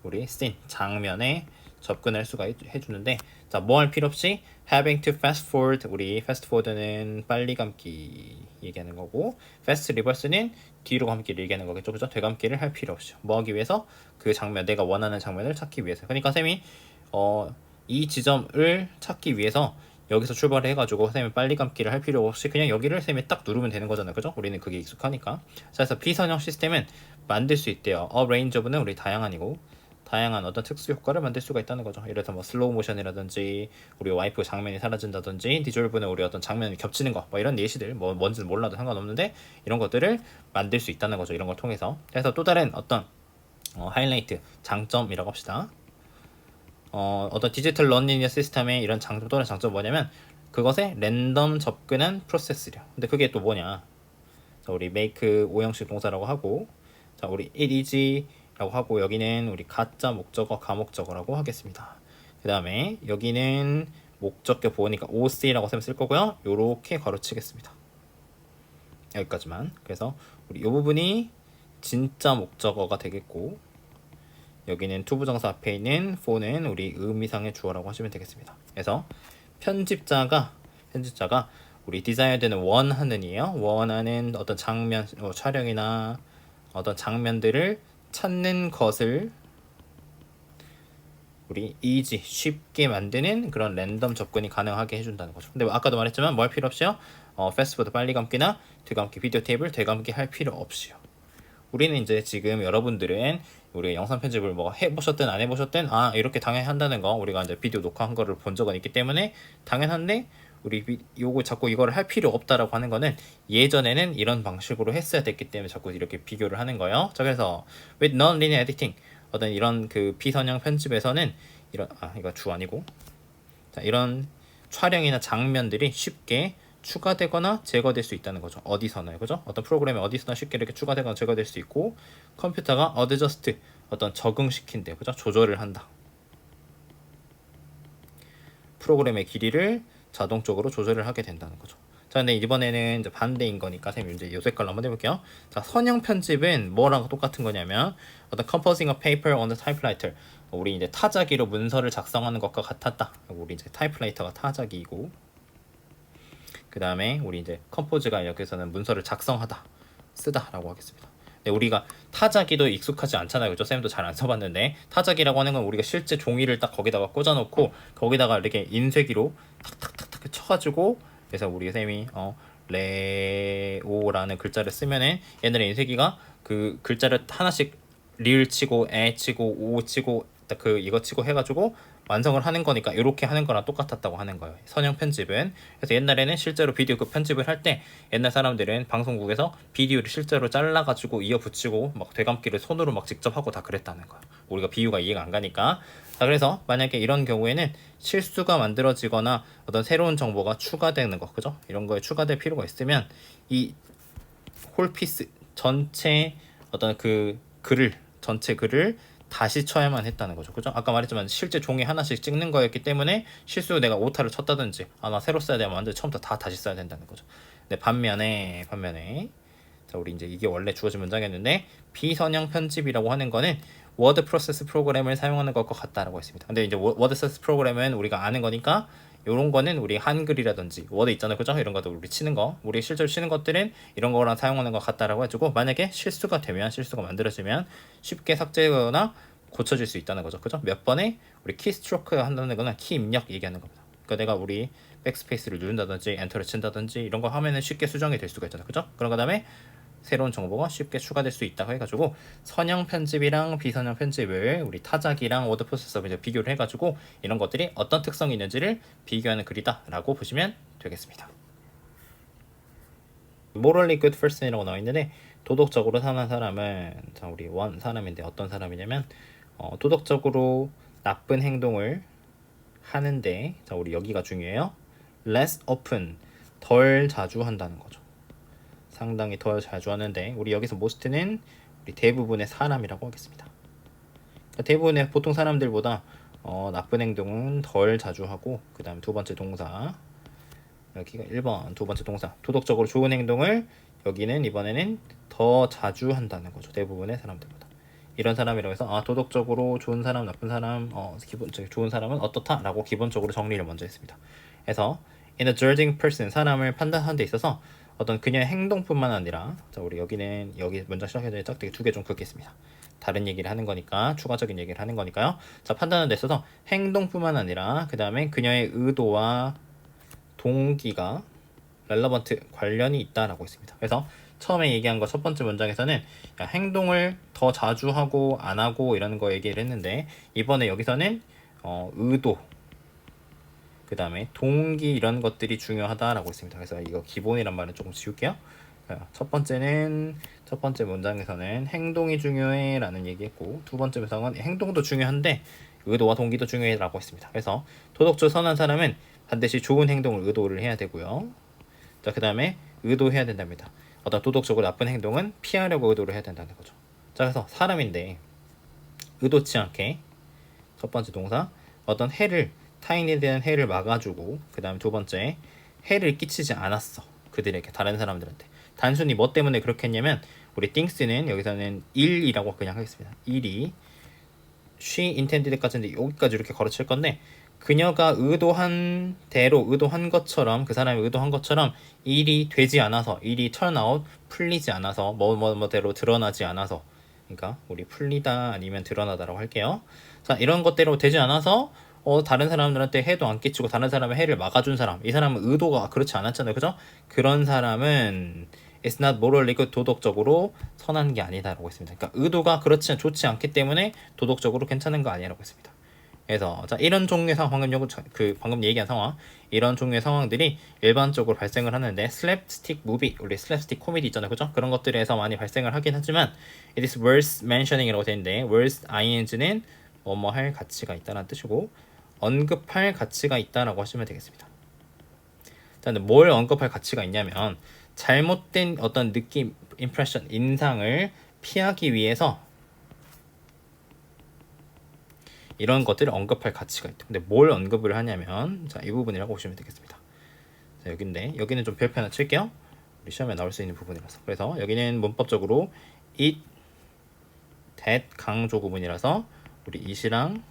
우리 씬 장면에 접근할 수가 해주는데, 자, 뭐 할 필요 없이 having to fast forward, 우리 fast forward는 빨리 감기 얘기하는 거고, fast reverse는 뒤로 감기를 얘기하는 거겠죠, 그죠? 되감기를 할 필요 없이, 뭐 하기 위해서, 그 장면, 내가 원하는 장면을 찾기 위해서. 그러니까 쌤이 이 지점을 찾기 위해서 여기서 출발을 해가지고 쌤이 빨리 감기를 할 필요 없이 그냥 여기를 쌤이 딱 누르면 되는 거잖아요, 그죠? 우리는 그게 익숙하니까. 자, 그래서 비선형 시스템은 만들 수 있대요. range of는 우리 다양한이고, 다양한 어떤 특수 효과를 만들 수가 있다는 거죠. 예를 들어서 뭐 슬로우 모션이라든지 우리 와이프 장면이 사라진다든지 디졸브는 우리 어떤 장면이 겹치는 거 뭐 이런 예시들 뭐 뭔지는 몰라도 상관없는데 이런 것들을 만들 수 있다는 거죠. 이런 걸 통해서. 그래서 또 다른 어떤 하이라이트 장점이라고 합시다. 어떤 디지털 러닝 시스템의 이런 장점 또는 장점 뭐냐면 그것에 랜덤 접근한 프로세스래요. 근데 그게 또 뭐냐? 자, 우리 make 오형식 동사라고 하고, 자, 우리 it is라고 하고 여기는 우리 가짜 목적어 가목적어라고 하겠습니다. 그 다음에 여기는 목적격 보호니까 OC라고 쓸 거고요. 요렇게 가로치겠습니다. 여기까지만. 그래서 우리 요 부분이 진짜 목적어가 되겠고 여기는 투부정사 앞에 있는 for는 우리 의미상의 주어라고 하시면 되겠습니다. 그래서 편집자가 우리 desired는 원하는이에요. 원하는 어떤 장면, 촬영이나 어떤 장면들을 찾는 것을 우리 easy, 쉽게 만드는 그런 랜덤 접근이 가능하게 해준다는 거죠. 근데 아까도 말했지만 뭐 할 필요 없이요? 패스트포드 빨리 감기나 되감기, 비디오 테이블 되감기 할 필요 없이요. 우리는 이제 지금 여러분들은 우리 영상 편집을 뭐 해보셨든 안 해보셨든 이렇게 당연히 한다는 거 우리가 이제 비디오 녹화한 거를 본 적은 있기 때문에 당연한데 우리 요거 자꾸 이거를 할 필요 없다라고 하는 거는 예전에는 이런 방식으로 했어야 됐기 때문에 자꾸 이렇게 비교를 하는 거예요. 자, 그래서 with non-linear editing 어떤 이런 그 비선형 편집에서는 이런 이거 주 아니고 자, 이런 촬영이나 장면들이 쉽게 추가되거나 제거될 수 있다는 거죠. 어디서나요, 그죠? 어떤 프로그램에 어디서나 쉽게 이렇게 추가되거나 제거될 수 있고 컴퓨터가 adjust 어떤 적응시킨대, 그죠? 조절을 한다. 프로그램의 길이를 자동적으로 조절을 하게 된다는 거죠. 자, 근데 이번에는 이제 반대인 거니까 선생님 이제 요 색깔로 한번 해볼게요. 자, 선형 편집은 뭐랑 똑같은 거냐면 어떤 composing a paper on the typewriter 우리 이제 타자기로 문서를 작성하는 것과 같았다. 우리 이제 타이프라이터가 타자기이고 그 다음에 우리 이제 컴포즈가 여기서는 문서를 작성하다, 쓰다라고 하겠습니다. 근데 우리가 타자기도 익숙하지 않잖아요, 그죠? 쌤도 잘 안 써봤는데 타자기라고 하는 건 우리가 실제 종이를 딱 거기다가 꽂아놓고 거기다가 이렇게 인쇄기로 탁탁탁탁 쳐가지고 그래서 우리 쌤이 레오라는 글자를 쓰면은 옛날에 인쇄기가 그 글자를 하나씩 리을 치고 에 치고 오 치고 그 이거 치고 해가지고 완성을 하는 거니까 이렇게 하는 거랑 똑같았다고 하는 거예요. 선형 편집은. 그래서 옛날에는 실제로 비디오 그 편집을 할 때 옛날 사람들은 방송국에서 비디오를 실제로 잘라가지고 이어 붙이고 막 되감기를 손으로 막 직접 하고 다 그랬다는 거예요. 우리가 비유가 이해가 안 가니까. 자, 그래서 만약에 이런 경우에는 실수가 만들어지거나 어떤 새로운 정보가 추가되는 거, 그죠? 이런 거에 추가될 필요가 있으면 이 홀피스 전체 어떤 그 글을 전체 글을 다시 쳐야만 했다는 거죠. 그죠? 아까 말했지만 실제 종이 하나씩 찍는 거였기 때문에 실수 내가 오타를 쳤다든지 나 새로 써야 되면 완전 처음부터 다 다시 써야 된다는 거죠. 근데 반면에 자, 우리 이제 이게 원래 주어진 문장이었는데 비선형 편집이라고 하는 거는 워드 프로세스 프로그램을 사용하는 것과 같다라고 했습니다. 근데 이제 워드 프로세스 프로그램은 우리가 아는 거니까 요런 거는 우리 한글이라든지 워드 있잖아요, 그죠? 이런 것도 우리 치는 거, 우리 실제로 치는 것들은 이런 거랑 사용하는 것 같다라고 해주고 만약에 실수가 만들어지면 쉽게 삭제하거나 고쳐질 수 있다는 거죠, 그죠? 몇 번에 우리 키스트로크 한다는 거는 키 입력 얘기하는 겁니다. 그러니까 내가 우리 백스페이스를 누른다든지 엔터를 친다든지 이런 거 하면은 쉽게 수정이 될 수가 있잖아요, 그죠? 그런 거 다음에 새로운 정보가 쉽게 추가될 수 있다고 해가지고 선형 편집이랑 비선형 편집을 우리 타자기랑 워드 프로세서 이제 비교를 해가지고 이런 것들이 어떤 특성이 있는지를 비교하는 글이다라고 보시면 되겠습니다. morally good person이라고 나와 있는데 도덕적으로 사는 사람은 자, 우리 원 사람인데 어떤 사람이냐면 도덕적으로 나쁜 행동을 하는데 자, 우리 여기가 중요해요. less often 덜 자주 한다는 거죠. 상당히 더 자주 하는데 우리 여기서 most는 우리 대부분의 사람이라고 하겠습니다. 그러니까 대부분의 보통 사람들보다 나쁜 행동은 덜 자주 하고 그 다음 두 번째 동사 여기가 1번 두 번째 동사 도덕적으로 좋은 행동을 여기는 이번에는 더 자주 한다는 거죠. 대부분의 사람들보다. 이런 사람이라고 해서 도덕적으로 좋은 사람 나쁜 사람 기본적으로 좋은 사람은 어떻다 라고 기본적으로 정리를 먼저 했습니다. 그래서 in a judging person 사람을 판단하는 데 있어서 어떤 그녀의 행동뿐만 아니라 자, 우리 여기는 여기 문장 시작하기 전에 짝대기 두 개 좀 긋겠습니다. 다른 얘기를 하는 거니까 추가적인 얘기를 하는 거니까요. 자, 판단하는 데 있어서 행동뿐만 아니라 그 다음에 그녀의 의도와 동기가 relevant 관련이 있다라고 했습니다. 그래서 처음에 얘기한 거 첫 번째 문장에서는 야, 행동을 더 자주 하고 안 하고 이런 거 얘기를 했는데 이번에 여기서는 의도 그 다음에 동기 이런 것들이 중요하다라고 했습니다. 그래서 이거 기본이란 말은 조금 지울게요. 첫 번째 문장에서는 행동이 중요해라는 얘기했고 두 번째 문장은 행동도 중요한데 의도와 동기도 중요해라고 했습니다. 그래서 도덕적 선한 사람은 반드시 좋은 행동을 의도를 해야 되고요. 자, 그 다음에 의도해야 된답니다. 어떤 도덕적으로 나쁜 행동은 피하려고 의도를 해야 된다는 거죠. 자, 그래서 사람인데 의도치 않게 첫 번째 동사 어떤 해를 타인에 대한 해를 막아주고 그 다음 두 번째 해를 끼치지 않았어 그들에게 다른 사람들한테 단순히 뭐 때문에 그렇게 했냐면 우리 things는 여기서는 일이라고 그냥 하겠습니다. 일이 she intended까지인데 여기까지 이렇게 걸어칠 건데 그녀가 의도한 대로 의도한 것처럼 그 사람이 의도한 것처럼 일이 되지 않아서 일이 turn out 풀리지 않아서 뭐대로 드러나지 않아서 그러니까 우리 풀리다 아니면 드러나다라고 할게요. 자 이런 것대로 되지 않아서 다른 사람들한테 해도 안 끼치고 다른 사람의 해를 막아준 사람 이 사람은 의도가 그렇지 않았잖아요. 그죠? 그런 사람은 It's not morally good 도덕적으로 선한 게 아니다라고 했습니다. 그러니까 의도가 그렇지 좋지 않기 때문에 도덕적으로 괜찮은 거 아니라고 했습니다. 그래서 자 이런 종류의 상황 방금 얘기한 상황 이런 종류의 상황들이 일반적으로 발생을 하는데 슬랩스틱 무비 우리 슬랩스틱 코미디 있잖아요. 그죠? 그런 것들에서 많이 발생을 하긴 하지만 it is worth mentioning이라고 되어 있는데 worth ing는 뭐뭐 할 가치가 있다는 뜻이고 언급할 가치가 있다라고 하시면 되겠습니다. 자, 근데 뭘 언급할 가치가 있냐면 잘못된 어떤 느낌, impression, 인상을 피하기 위해서 이런 것들을 언급할 가치가 있다. 근데 뭘 언급을 하냐면 자, 이 부분이라고 보시면 되겠습니다. 자, 여기인데 여기는 좀 별표 하나 칠게요. 우리 시험에 나올 수 있는 부분이라서. 그래서 여기는 문법적으로 it, that 강조 구문이라서 우리 it이랑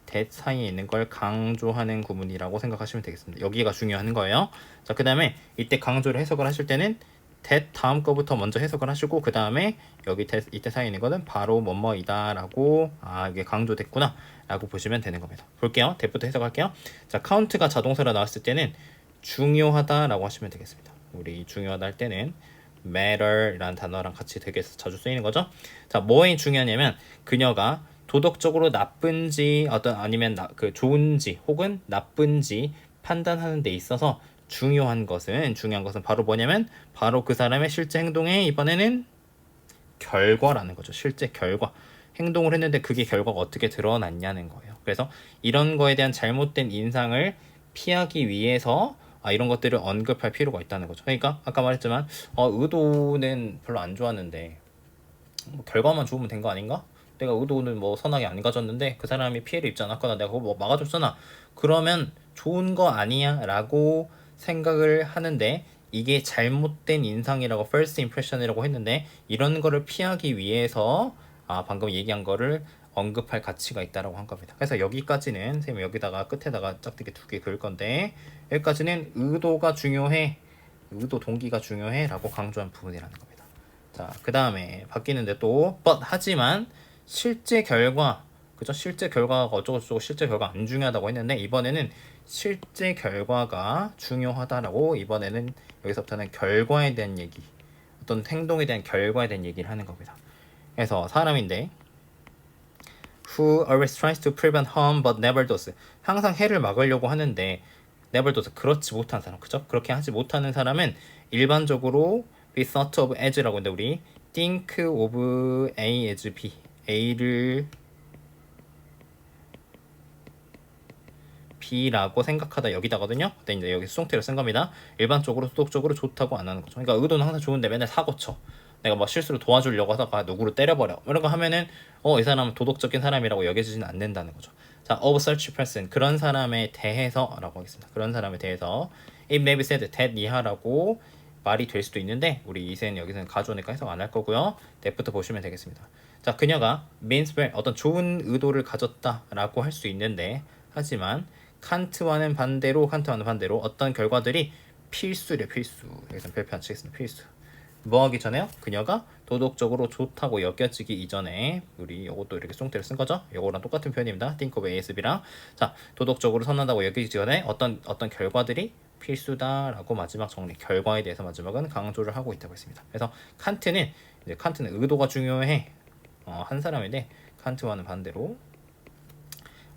that 사이에 있는 걸 강조하는 구문이라고 생각하시면 되겠습니다. 여기가 중요한 거예요. 자, 그 다음에 이때 강조를 해석을 하실 때는 that 다음 거부터 먼저 해석을 하시고 그 다음에 여기 that, 이때 사이에 있는 거는 바로 뭐뭐이다 라고 이게 강조됐구나 라고 보시면 되는 겁니다. 볼게요. that부터 해석할게요. 자, count가 자동사로 나왔을 때는 중요하다 라고 하시면 되겠습니다. 우리 중요하다 할 때는 matter 라는 단어랑 같이 되게 자주 쓰이는 거죠. 자, 뭐에 중요하냐면 그녀가 도덕적으로 나쁜지 아니면 좋은지 혹은 나쁜지 판단하는 데 있어서 중요한 것은 바로 뭐냐면 바로 그 사람의 실제 행동의 이번에는 결과라는 거죠. 실제 결과. 행동을 했는데 그게 결과가 어떻게 드러났냐는 거예요. 그래서 이런 거에 대한 잘못된 인상을 피하기 위해서 이런 것들을 언급할 필요가 있다는 거죠. 그러니까 아까 말했지만 의도는 별로 안 좋았는데 결과만 좋으면 된 거 아닌가? 내가 의도는 선하게 안 가졌는데 그 사람이 피해를 입지 않았거나 내가 그거 막아줬잖아. 그러면 좋은 거 아니야? 라고 생각을 하는데 이게 잘못된 인상이라고 first impression이라고 했는데 이런 거를 피하기 위해서 방금 얘기한 거를 언급할 가치가 있다라고 한 겁니다. 그래서 여기까지는 선생님 여기다가 끝에다가 짝대기 2개 그을 건데 여기까지는 의도가 중요해, 의도 동기가 중요해 라고 강조한 부분이라는 겁니다. 자, 그 다음에 바뀌는데 또 but 하지만 실제 결과 그죠? 실제 결과가 어쩌고저쩌고 실제 결과 안 중요하다고 했는데 이번에는 실제 결과가 중요하다라고 이번에는 여기서부터는 결과에 대한 얘기 어떤 행동에 대한 결과에 대한 얘기를 하는 겁니다. 그래서 사람인데 who always tries to prevent harm but never does 항상 해를 막으려고 하는데 never does 그렇지 못한 사람 그죠? 그렇게 하지 못하는 사람은 일반적으로 be thought of as라고 했는데 우리 think of A as B A를 B라고 생각하다 여기다거든요. 근데 이제 여기 수동태를 쓴 겁니다. 일반적으로 도덕적으로 좋다고 안 하는 거죠. 그러니까 의도는 항상 좋은데 맨날 사고 쳐. 내가 실수로 도와주려고 하다가 누구를 때려버려. 이런 거 하면은 이 사람은 도덕적인 사람이라고 여겨지지는 않는다는 거죠. 자, of such person 그런 사람에 대해서라고 하겠습니다. 그런 사람에 대해서 it may be said that 이하라고 말이 될 수도 있는데 우리 이세는 여기서는 가져오니까 해석 안 할 거고요. that부터 보시면 되겠습니다. 자, 그녀가 means well 어떤 좋은 의도를 가졌다라고 할 수 있는데 하지만 칸트와는 반대로 어떤 결과들이 필수래 필수. 여기서 별표 안 치겠습니다. 필수. 뭐 하기 전에요? 그녀가 도덕적으로 좋다고 여겨지기 이전에 우리 이것도 이렇게 쏭태를 쓴 거죠. 이거랑 똑같은 표현입니다. think of ASB랑 자 도덕적으로 선하다고 여기기 전에 어떤 결과들이 필수다라고 마지막 정리, 결과에 대해서 마지막은 강조를 하고 있다고 했습니다. 그래서 칸트는 의도가 중요해. 한 사람인데 칸트와는 반대로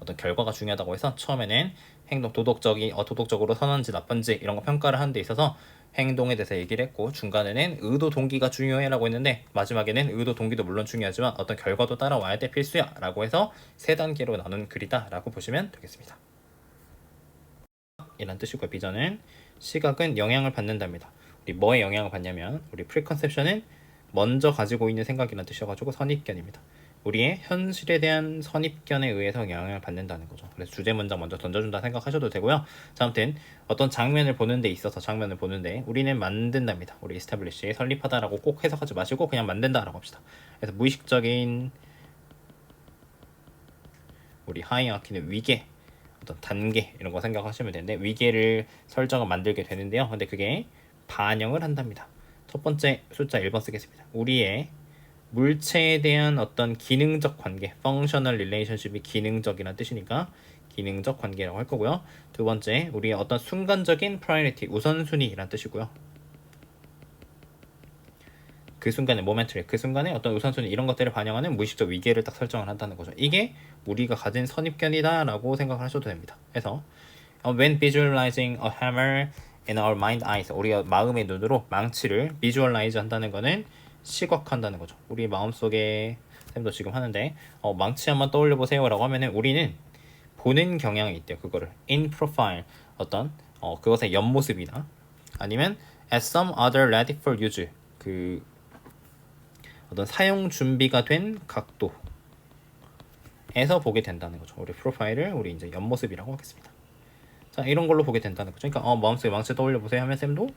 어떤 결과가 중요하다고 해서 처음에는 행동 도덕적으로 선한지 나쁜지 이런 거 평가를 하는 데 있어서 행동에 대해서 얘기를 했고, 중간에는 의도 동기가 중요해라고 했는데 마지막에는 의도 동기도 물론 중요하지만 어떤 결과도 따라와야 돼, 필수야라고 해서 세 단계로 나눈 글이다라고 보시면 되겠습니다. 이란 뜻이고요. 비전은 시각은 영향을 받는답니다. 우리 뭐에 영향을 받냐면 우리 프리컨셉션은 먼저 가지고 있는 생각이라는 뜻이어가지고 선입견입니다. 우리의 현실에 대한 선입견에 의해서 영향을 받는다는 거죠. 그래서 주제 문장 먼저 던져준다 생각하셔도 되고요. 자, 아무튼 어떤 장면을 보는 데 있어서 장면을 보는데 우리는 만든답니다. 우리 establish, 설립하다라고 꼭 해석하지 마시고 그냥 만든다라고 합시다. 그래서 무의식적인 우리 하이어키는 위계, 어떤 단계 이런 거 생각하시면 되는데 위계를 설정을 만들게 되는데요. 근데 그게 반영을 한답니다. 첫 번째 숫자 1번 쓰겠습니다. 우리의 물체에 대한 어떤 기능적 관계, functional relationship이 기능적이라는 뜻이니까 기능적 관계라고 할 거고요. 두 번째, 우리의 어떤 순간적인 priority, 우선순위라는 뜻이고요. 그 순간에 momentary, 그 순간에 어떤 우선순위 이런 것들을 반영하는 무의식적 위계를 딱 설정을 한다는 거죠. 이게 우리가 가진 선입견이다라고 생각을 하셔도 됩니다. 그래서 when visualizing a hammer in our mind eyes, 우리가 마음의 눈으로 망치를 visualize 한다는 거는 시각한다는 거죠. 우리 마음속에 쌤도 지금 하는데 망치 한번 떠올려 보세요라고 하면은 우리는 보는 경향이 있대요. 그거를 in profile, 어떤 그것의 옆모습이나 아니면 as some other ready for use, 그 어떤 사용 준비가 된 각도에서 보게 된다는 거죠. 우리 프로파일을 우리 이제 옆모습이라고 하겠습니다. 자, 이런 걸로 보게 된다는 거죠. 그러니까 마음속에 망치 떠올려 보세요 하면 쌤도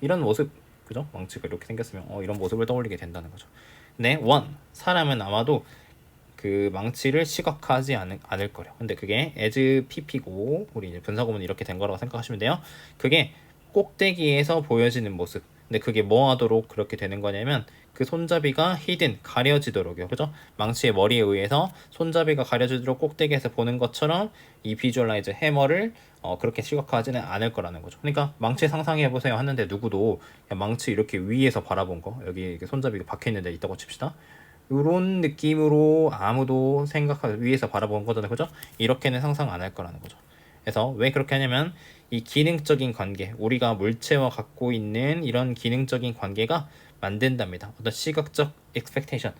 이런 모습, 그죠? 망치가 이렇게 생겼으면 이런 모습을 떠올리게 된다는 거죠. 근데 사람은 아마도 그 망치를 시각화하지 않을 거래요. 근데 그게 as pp고 우리 이제 분사구문 이렇게 된 거라고 생각하시면 돼요. 그게 꼭대기에서 보여지는 모습. 근데 그게 뭐 하도록 그렇게 되는 거냐면 그 손잡이가 가려지도록이요. 그죠? 망치의 머리에 의해서 손잡이가 가려지도록 꼭대기에서 보는 것처럼 이 비주얼라이즈 해머를 그렇게 시각화하지는 않을 거라는 거죠. 그러니까 망치 상상해보세요 하는데 누구도 망치 이렇게 위에서 바라본 거, 여기 손잡이가 박혀있는 데 있다고 칩시다. 이런 느낌으로 아무도 위에서 바라본 거잖아요. 그죠? 이렇게는 상상 안 할 거라는 거죠. 그래서 왜 그렇게 하냐면 이 기능적인 관계, 우리가 물체와 갖고 있는 이런 기능적인 관계가 만든답니다. 어떤 시각적 expectation,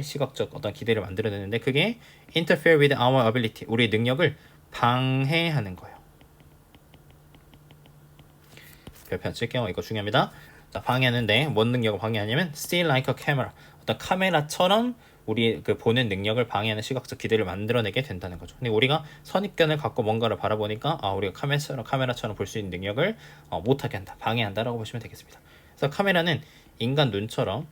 시각적 어떤 기대를 만들어내는데 그게 interfere with our ability, 우리의 능력을 방해하는 거예요. 별표 칠게요. 이거 중요합니다. 자, 방해하는데 뭔 능력을 방해하냐면 see like a camera, 어떤 카메라처럼 우리 그 보는 능력을 방해하는 시각적 기대를 만들어내게 된다는 거죠. 근데 우리가 선입견을 갖고 뭔가를 바라보니까 우리가 카메라처럼 볼 수 있는 능력을 못하게 한다, 방해한다라고 보시면 되겠습니다. 그래서 카메라는 인간 눈처럼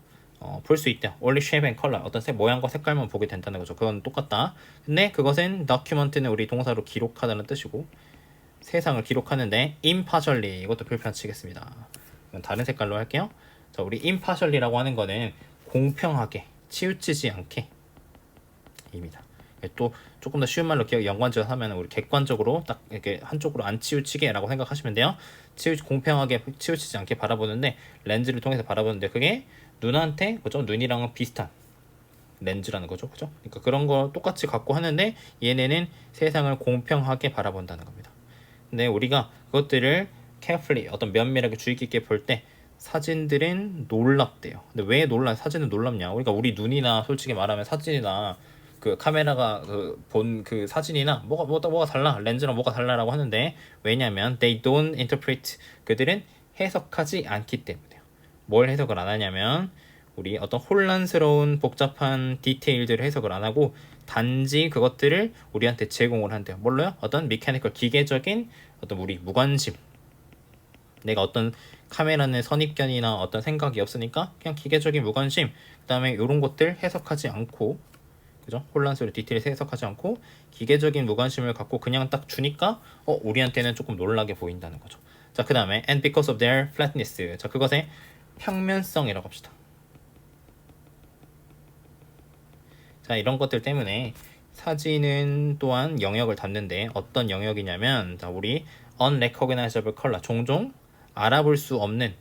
볼 수 있대요. only shape and color, 어떤 모양과 색깔만 보게 된다는 거죠. 그건 똑같다. 근데 그것은 document는 우리 동사로 기록하다는 뜻이고 세상을 기록하는데 impartially, 이것도 별표 치겠습니다. 이건 다른 색깔로 할게요. 자, 우리 impartially라고 하는 거는 공평하게, 치우치지 않게 입니다. 또 조금 더 쉬운 말로 연관지어서 하면 우리 객관적으로 딱 이렇게 한쪽으로 안 치우치게라고 생각하시면 돼요. 공평하게 치우치지 않게 바라보는데 렌즈를 통해서 바라보는데 그게 눈한테, 그죠? 눈이랑은 비슷한 렌즈라는 거죠. 그죠? 그러니까 그런 거 똑같이 갖고 하는데 얘네는 세상을 공평하게 바라본다는 겁니다. 근데 우리가 그것들을 carefully, 어떤 면밀하게 주의 깊게 볼 때 사진들은 놀랍대요. 근데 왜 사진은 놀랍냐? 우리 눈이나 솔직히 말하면 사진이나 그 카메라가 본 그 사진이나 뭐가 달라, 렌즈랑 뭐가 달라라고 하는데 왜냐면 they don't interpret, 그들은 해석하지 않기 때문에요. 뭘 해석을 안 하냐면 우리 어떤 혼란스러운 복잡한 디테일들을 해석을 안 하고 단지 그것들을 우리한테 제공을 한대요. 뭘로요? 어떤 메카니컬, 기계적인 어떤 우리 무관심, 내가 어떤 카메라는 선입견이나 어떤 생각이 없으니까 그냥 기계적인 무관심, 그 다음에 이런 것들 해석하지 않고, 그죠? 혼란스러운 디테일을 해석하지 않고 기계적인 무관심을 갖고 그냥 딱 주니까 우리한테는 조금 놀라게 보인다는 거죠. 자, 그 다음에 and because of their flatness, 자, 그것의 평면성이라고 합시다. 자, 이런 것들 때문에 사진은 또한 영역을 담는데 어떤 영역이냐면, 자, 우리 unrecognizable color, 종종 알아볼 수 없는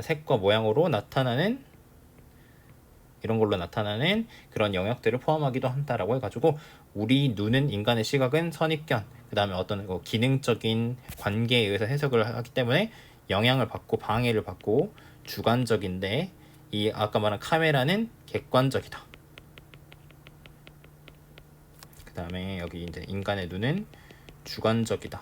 색과 모양으로 나타나는 이런 걸로 나타나는 그런 영역들을 포함하기도 한다라고 해가지고 우리 눈은 인간의 시각은 선입견 그 다음에 어떤 기능적인 관계에 의해서 해석을 하기 때문에 영향을 받고 방해를 받고 주관적인데 이 아까 말한 카메라는 객관적이다. 그 다음에 여기 이제 인간의 눈은 주관적이다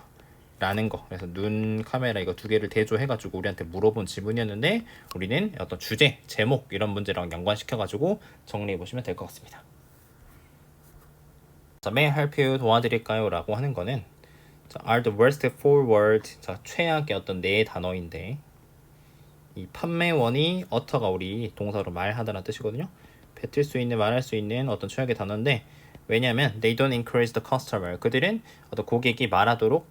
라는 거. 그래서 눈 카메라 이거 두 개를 대조해가지고 우리한테 물어본 질문이었는데 우리는 어떤 주제, 제목 이런 문제랑 연관시켜가지고 정리해보시면 될 것 같습니다. 자, may I help you 도와드릴까요? 라고 하는 거는 자, are the worst forward 자, 최악의 어떤 네 단어인데 이 판매원이 utter가 우리 동사로 말하다라는 뜻이거든요. 뱉을 수 있는 말할 수 있는 어떤 최악의 단어인데 왜냐하면 they don't encourage the customer 그들은 어떤 고객이 말하도록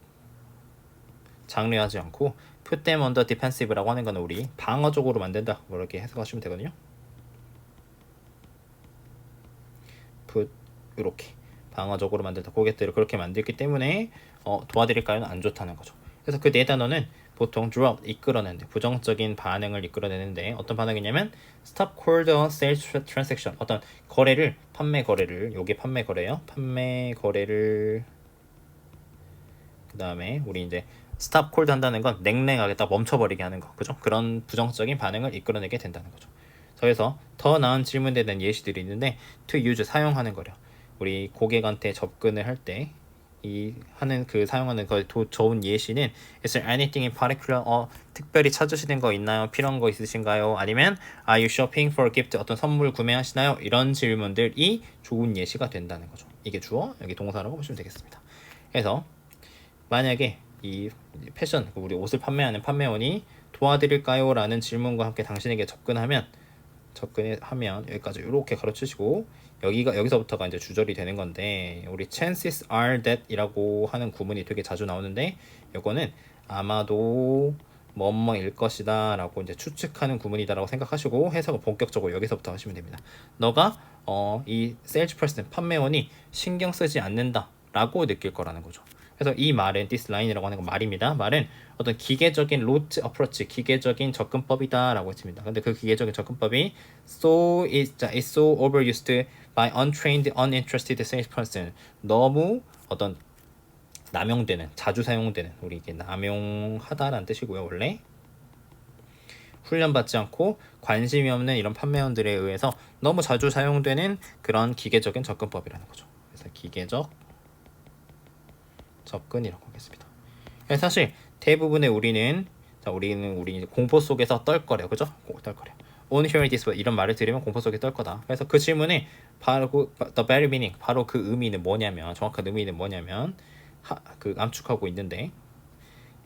장려하지 않고 put them on the defensive라고 하는 거는 우리 방어적으로 만든다 뭐 이렇게 해석하시면 되거든요. put 이렇게 방어적으로 만들다 고객들을 그렇게 만들기 때문에 도와드릴까요는 안 좋다는 거죠. 그래서 그 네 단어는 보통 drop 이끌어내는데 부정적인 반응을 이끌어내는데 어떤 반응이냐면 stop cold sales transaction 어떤 거래를 판매 거래를 요게 판매 거래요. 판매 거래를 그 다음에 우리 이제 스탑 콜드 한다는 건 냉랭하게 딱 멈춰버리게 하는 거 그죠? 그런 부정적인 반응을 이끌어내게 된다는 거죠. 그래서 더 나은 질문에 대한 예시들이 있는데 to use 사용하는 거려. 우리 고객한테 접근을 할 때 이 하는 그 사용하는 그 좋은 예시는 is there anything in particular 특별히 찾으시는 거 있나요? 필요한 거 있으신가요? 아니면 are you shopping for a gift 어떤 선물 구매하시나요? 이런 질문들이 좋은 예시가 된다는 거죠. 이게 주어 여기 동사라고 보시면 되겠습니다. 그래서 만약에 이 패션 우리 옷을 판매하는 판매원이 도와드릴까요? 라는 질문과 함께 당신에게 접근하면 여기까지 이렇게 가로치시고 여기서부터가 이제 주절이 되는 건데 우리 chances are that 이라고 하는 구문이 되게 자주 나오는데 이거는 아마도 뭐뭐일 것이다 라고 이제 추측하는 구문이다 라고 생각하시고 해석을 본격적으로 여기서부터 하시면 됩니다. 너가 이 salesperson 판매원이 신경 쓰지 않는다 라고 느낄 거라는 거죠. 그래서 이 말은 this line이라고 하는 건 말입니다. 말은 어떤 기계적인 route approach, 기계적인 접근법이다 라고 했습니다. 근데 그 기계적인 접근법이 is so overused by untrained, uninterested salesperson. 너무 어떤 남용되는, 자주 사용되는, 우리 이게 남용하다라는 뜻이고요. 원래 훈련받지 않고 관심이 없는 이런 판매원들에 의해서 너무 자주 사용되는 그런 기계적인 접근법이라는 거죠. 그래서 기계적 접근이라고 하겠습니다. 사실 대부분의 우리는 우리 공포 속에서 떨 거래요, 그죠? 떨 거래요. On hearing this 이런 말을 들으면 공포 속에 떨 거다. 그래서 그 질문에 바로 the very meaning 바로 그 의미는 뭐냐면 정확한 의미는 뭐냐면 그 암축하고 있는데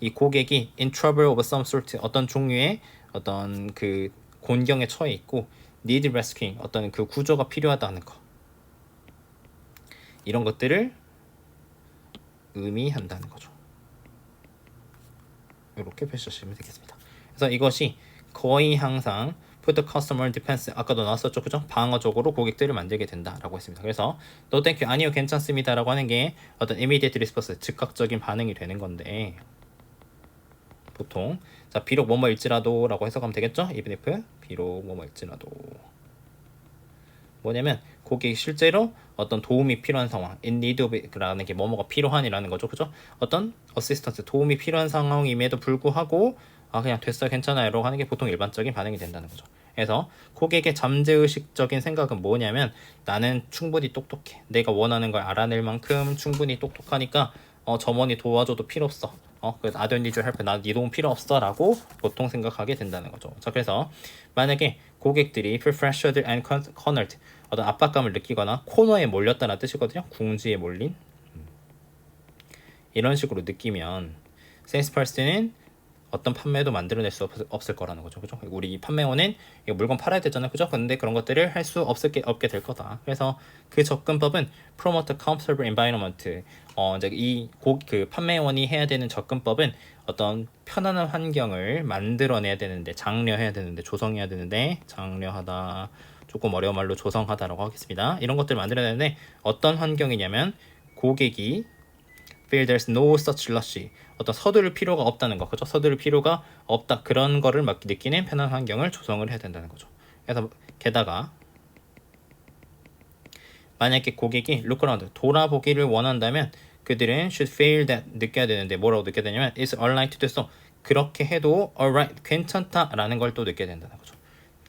이 고객이 in trouble of some sort 어떤 종류의 어떤 그 곤경에 처해 있고 need rescuing 어떤 그 구조가 필요하다는 거 이런 것들을 의미한다는 거죠. 이렇게 표시하시면 되겠습니다. 그래서 이것이 거의 항상 put the customer defense 아까도 나왔었죠, 그죠? 방어적으로 고객들을 만들게 된다라고 했습니다. 그래서 no thank you 아니요 괜찮습니다라고 하는 게 어떤 immediate response 즉각적인 반응이 되는 건데 보통 자 비록 뭐뭐일지라도라고 해석하면 되겠죠? even if 비록 뭐뭐일지라도 뭐냐면 고객이 실제로 어떤 도움이 필요한 상황, in need of라는 게 뭐뭐가 필요한이라는 거죠, 그죠? 어떤 어시스턴스 도움이 필요한 상황임에도 불구하고 그냥 됐어요, 괜찮아요라고 하는 게 보통 일반적인 반응이 된다는 거죠. 그래서 고객의 잠재의식적인 생각은 뭐냐면 나는 충분히 똑똑해, 내가 원하는 걸 알아낼 만큼 충분히 똑똑하니까 점원이 도와줘도 필요 없어. 그래서 I don't need your help. 나 네 도움 필요 없어 라고 보통 생각하게 된다는 거죠. 자, 그래서 만약에 고객들이 feel pressured and cornered 어떤 압박감을 느끼거나 코너에 몰렸다는 뜻이거든요. 궁지에 몰린 이런 식으로 느끼면 salesperson은 어떤 판매도 만들어낼 수 없을 거라는 거죠, 그죠? 우리 판매원은 물건 팔아야 되잖아요, 그죠? 근데 그런 것들을 할 수 없게 될 거다. 그래서 그 접근법은 promote a comfortable environment. 이제 그 판매원이 해야 되는 접근법은 어떤 편안한 환경을 만들어내야 되는데, 장려해야 되는데, 조성해야 되는데, 장려하다. 조금 어려운 말로 조성하다라고 하겠습니다. 이런 것들을 만들어야 되는데 어떤 환경이냐면 고객이 feel there's no such rush. 어떤 서두를 필요가 없다는 거, 그죠? 서두를 필요가 없다 그런 거를 막 느끼는 편한 환경을 조성을 해야 된다는 거죠. 그래서 게다가 만약에 고객이 look around 돌아보기를 원한다면 그들은 should feel that 느껴야 되는데 뭐라고 느껴야 되냐면 it's alright to do so 그렇게 해도 alright 괜찮다라는 걸 또 느껴야 된다는 거죠.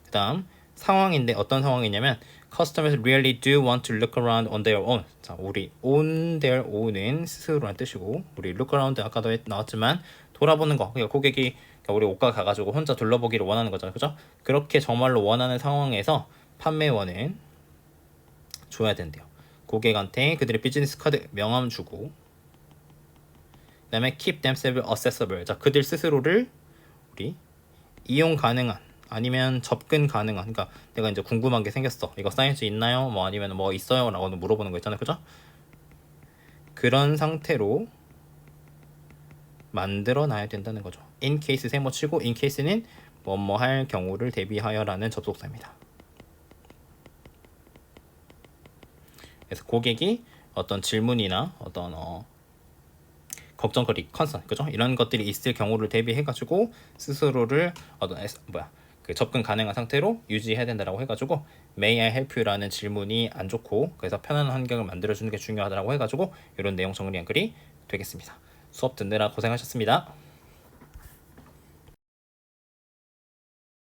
그다음 상황인데 어떤 상황이냐면 customers really do want to look around on their own. 자, 우리 on their own은 스스로라는 뜻이고 우리 look around 아까도 나왔지만 돌아보는 거. 그러니까 고객이 그러니까 우리 옷가 가가지고 혼자 둘러보기를 원하는 거잖아요, 그죠? 그렇게 정말로 원하는 상황에서 판매원은 줘야 된대요. 고객한테 그들의 비즈니스 카드 명함 주고 그다음에 keep themselves accessible. 자, 그들 스스로를 우리 이용 가능한 아니면 접근 가능한 그러니까 내가 이제 궁금한 게 생겼어. 이거 사이즈 있나요? 뭐 아니면 뭐 있어요? 라고 물어보는 거 있잖아요. 그죠? 그런 상태로 만들어 놔야 된다는 거죠. in case 세모 치고 in case는 뭐뭐 할 경우를 대비하여라는 접속사입니다. 그래서 고객이 어떤 질문이나 어떤 걱정거리, 컨선, 그죠? 이런 것들이 있을 경우를 대비해가지고 스스로를 어떤 그 접근 가능한 상태로 유지해야 된다라고 해가지고 May I help you라는 질문이 안 좋고 그래서 편안한 환경을 만들어주는 게 중요하다라고 해가지고 이런 내용 정리한 글이 되겠습니다. 수업 듣느라 고생하셨습니다.